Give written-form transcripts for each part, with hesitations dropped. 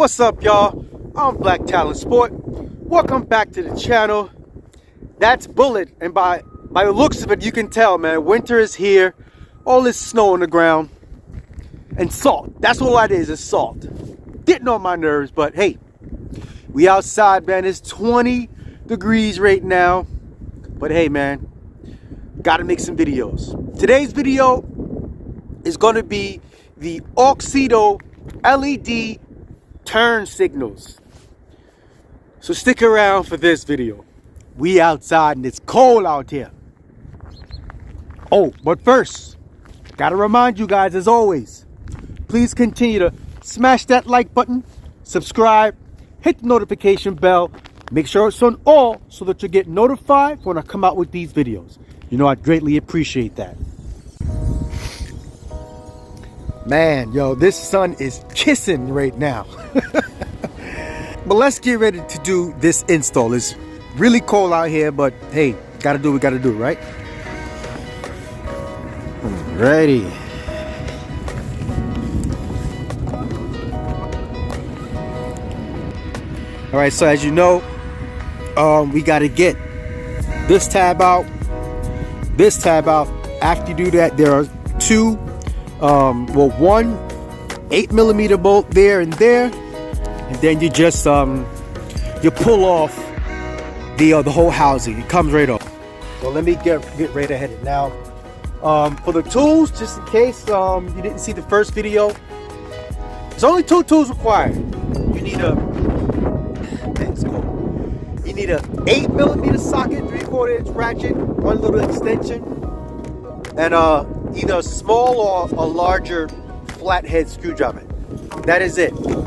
What's up, y'all? I'm Black Talent Sport. Welcome back to the channel. That's Bullet, and by the looks of it, you can tell, man, winter is here. All this snow on the ground and salt. That's all that is salt. Getting on my nerves, but hey, we outside, man. It's 20 degrees right now, but hey, man, gotta make some videos. Today's video is gonna be the Auxito LED Turn Signals. So stick around for this video. We outside and it's cold out here. Oh, but first, gotta remind you guys, as always, please continue to smash that like button, subscribe, hit the notification bell, make sure it's on all so that you get notified when I come out with these videos. You know, I'd greatly appreciate that. Man, yo, this sun is kissing right now. But let's get ready to do this install. It's really cold out here, but hey, gotta do what we gotta do, right? Alrighty. Alright, so as you know, we gotta get this tab out, this tab out. After you do that, there are two one 8mm bolt there and there, and then you just you pull off the whole housing. It comes right off. So let me get right ahead of it now. For the tools, just in case you didn't see the first video, there's only two tools required. You need a You need a 8mm socket, 3/4 inch ratchet, one little extension, and either a small or a larger flathead screwdriver. That is it. So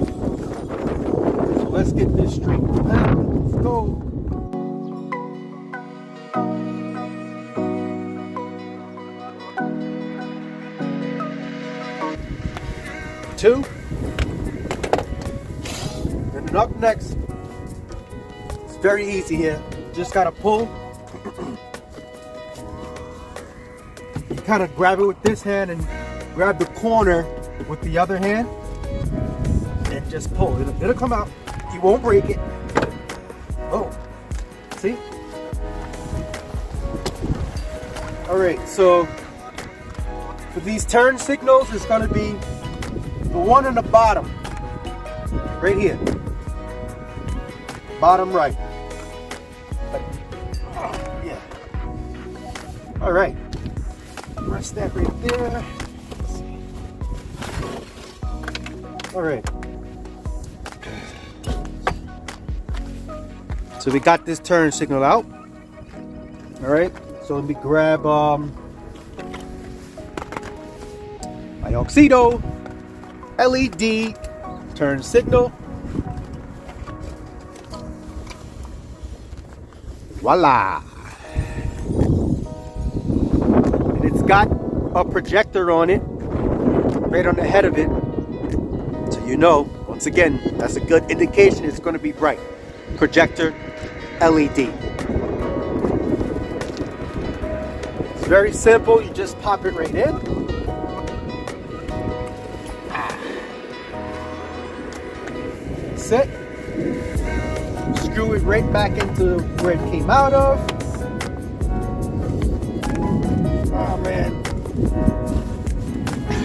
let's get this straight. Let's go. Two. And then up next, it's very easy here. Just gotta pull. You kind of grab it with this hand and grab the corner with the other hand and just pull. It'll come out. You won't break it. Oh, see? All right, so for these turn signals, it's gonna be the one in the bottom, right here. Bottom right. Yeah. All right. Rest that right there. All right. So we got this turn signal out. All right. So let me grab my Auxito LED turn signal. Voila. And it's got a projector on it, right on the head of it. So you know, once again, that's a good indication it's going to be bright. Projector LED. It's very simple. You just pop it right in. Set. Screw it right back into where it came out of. Oh man,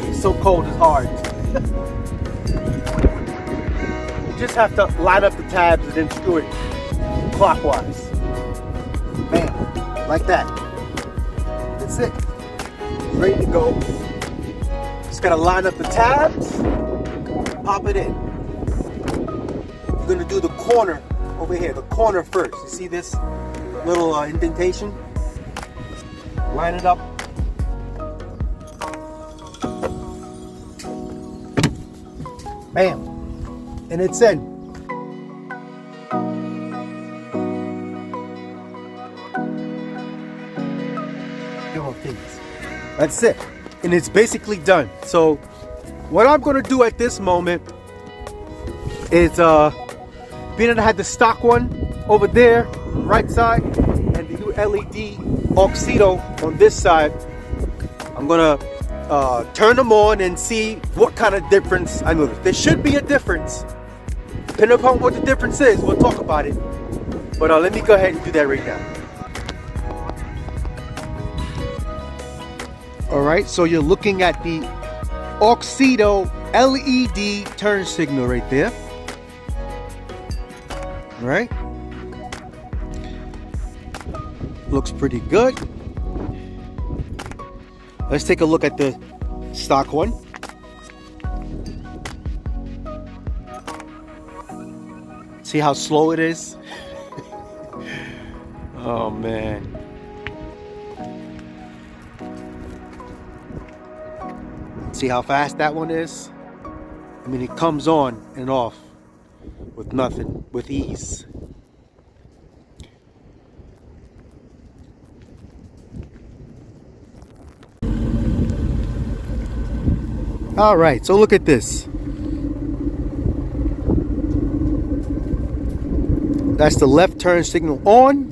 it's so cold, it's hard. You just have to line up the tabs and then screw it clockwise. Bam, like that. That's it. Ready to go. Just gotta line up the tabs, pop it in. You're gonna do the corner over here, the corner first. You see this little indentation? Line it up. Bam. And it's in. That's it. And it's basically done. So what I'm gonna do at this moment is being that I had the stock one over there, right side, and the new LED Auxito on this side, I'm gonna turn them on and see what kind of difference I notice. There should be a difference Depending upon what the difference is, we'll talk about it. But let me go ahead and do that right now. Alright, so you're looking at the Auxito LED turn signal right there. Alright. Looks pretty good. Let's take a look at the stock one. See how slow it is? Oh man. See how fast that one is? I mean, it comes on and off with nothing, with ease. All right, so look at this. That's the left turn signal on.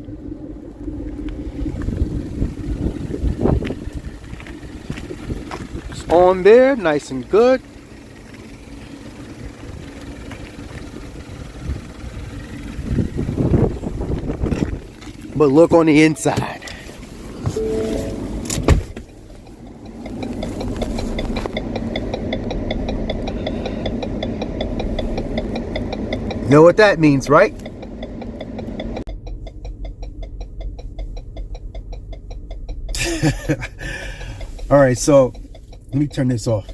It's on there, nice and good. But look on the inside. Know what that means, right? All right, so let me turn this off.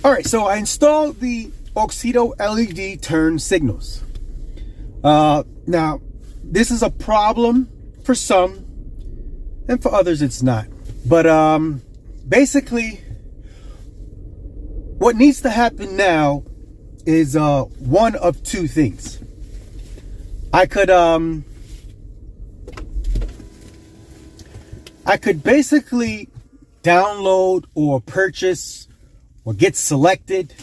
All right, so I installed the Auxito LED turn signals. Now, this is a problem for some, and for others it's not. But basically, what needs to happen now is one of two things. I could basically download or purchase or get selected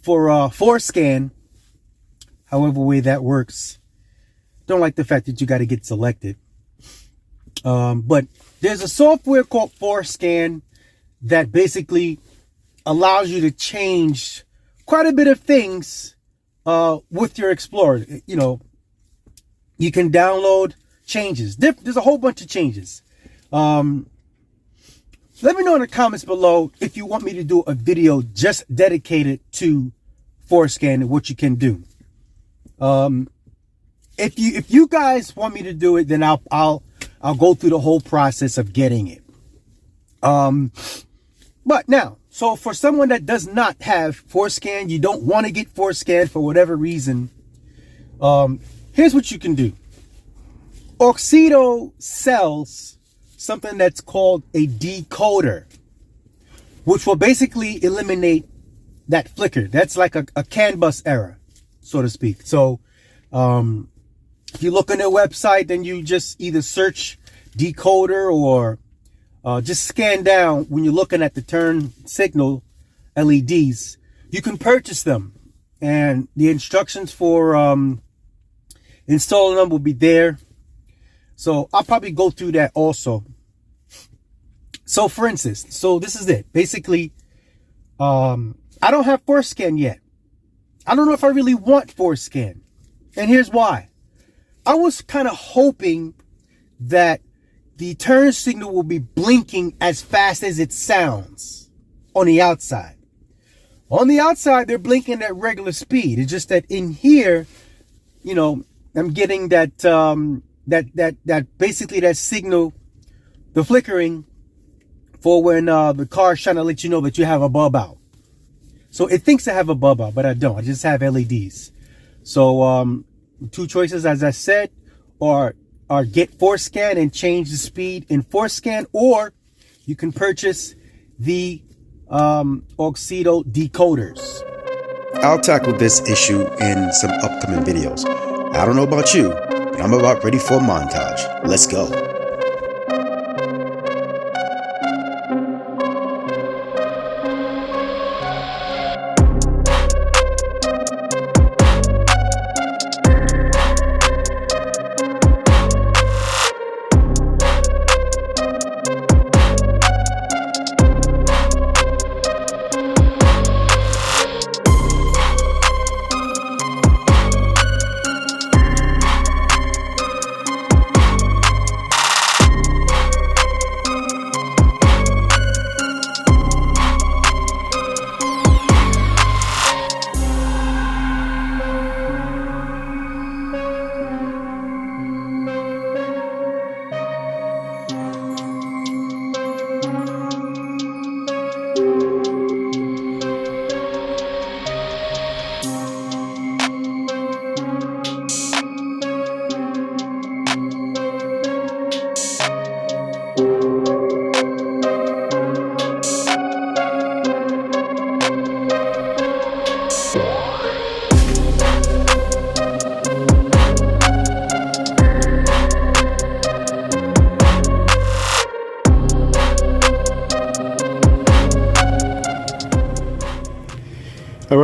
for a scan, however way that works. Don't like the fact that you got to get selected. But there's a software called scan that basically allows you to change quite a bit of things with your Explorer. You know, you can download changes. There's a whole bunch of changes. Let me know in the comments below if you want me to do a video just dedicated to scan and what you can do. If you guys want me to do it, then I'll go through the whole process of getting it. But now, so for someone that does not have scan, you don't want to get scan for whatever reason, here's what you can do. Auxito sells something that's called a decoder, which will basically eliminate that flicker. That's like a CAN bus error, so to speak. So if you look on their website, then you just either search decoder or just scan down when you're looking at the turn signal LEDs. You can purchase them, and the instructions for installing them will be there. So I'll probably go through that also. So for instance, so this is it. Basically, I don't have scan yet. I don't know if I really want scan. And here's why. I was kind of hoping that the turn signal will be blinking as fast as it sounds on the outside. On the outside, they're blinking at regular speed. It's just that in here, you know, I'm getting that basically that signal, the flickering for when the car's trying to let you know that you have a bulb out. So it thinks I have a bulb out, but I don't. I just have LEDs. So two choices, as I said, are get scan and change the speed in scan, or you can purchase the Auxito decoders. I'll tackle this issue in some upcoming videos. I don't know about you, but I'm about ready for a montage. Let's go.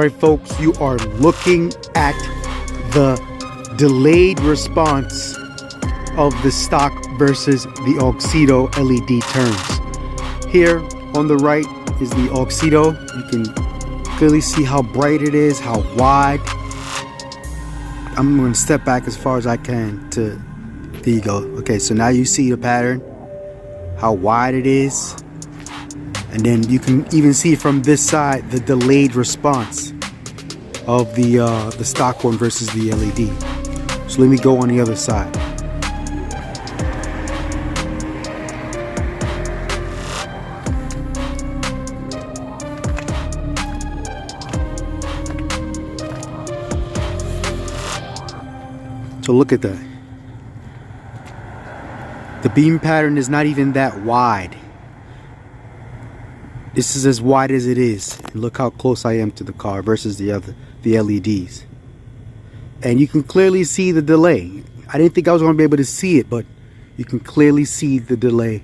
right, folks, you are looking at the delayed response of the stock versus the Auxito LED turns. Here on the right is the Auxito. You can clearly see how bright it is, how wide. I'm going to step back as far as I can to, there you go. Okay, so now you see the pattern, how wide it is. And then you can even see from this side the delayed response of the stock one versus the LED. So let me go on the other side. So look at that. The beam pattern is not even that wide. This is as wide as it is. And look how close I am to the car versus the LEDs. And you can clearly see the delay. I didn't think I was going to be able to see it, but you can clearly see the delay.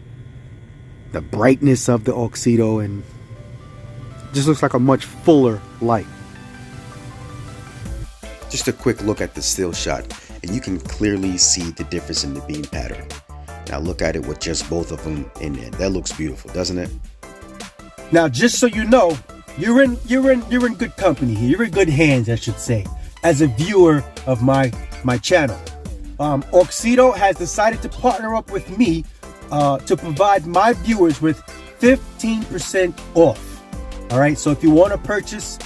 The brightness of the Auxito, and it just looks like a much fuller light. Just a quick look at the still shot, and you can clearly see the difference in the beam pattern. Now look at it with just both of them in there. That looks beautiful, doesn't it? Now, just so you know, you're in good company here. You're in good hands, I should say, as a viewer of my channel. Auxito has decided to partner up with me to provide my viewers with 15% off. All right, so if you want to purchase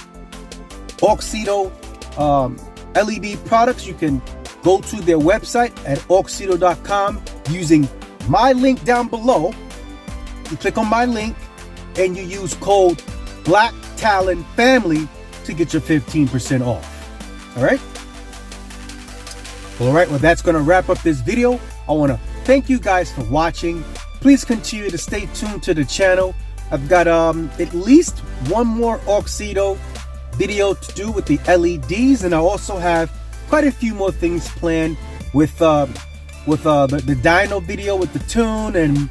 Auxito LED products, you can go to their website at auxito.com using my link down below. You click on my link and you use code BlackTalonFamily to get your 15% off. All right? All right, well, that's going to wrap up this video. I want to thank you guys for watching. Please continue to stay tuned to the channel. I've got at least one more Auxito video to do with the LEDs, and I also have quite a few more things planned with the dyno video with the tune, and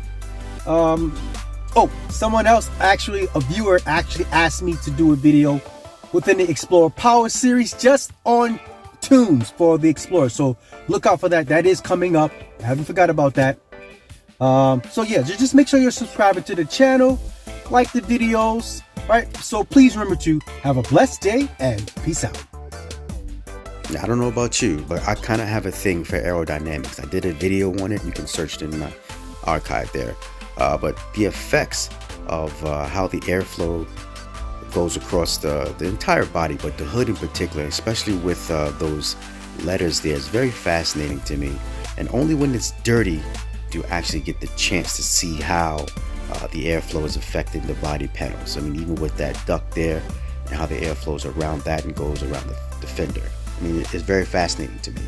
oh, someone else, actually a viewer actually asked me to do a video within the Explorer Power series just on tunes for the Explorer, so look out for that. That is coming up. I haven't forgot about that. So yeah, just make sure you're subscribing to the channel, like the videos, right? So please remember to have a blessed day and peace out. I don't know about you, but I kind of have a thing for aerodynamics. I did a video on it. You can search it in my archive there. But the effects of how the airflow goes across the entire body, but the hood in particular, especially with those letters there, is very fascinating to me. And only when it's dirty do you actually get the chance to see how the airflow is affecting the body panels. I mean, even with that duct there, and how the air flows around that and goes around the fender. I mean, it's very fascinating to me.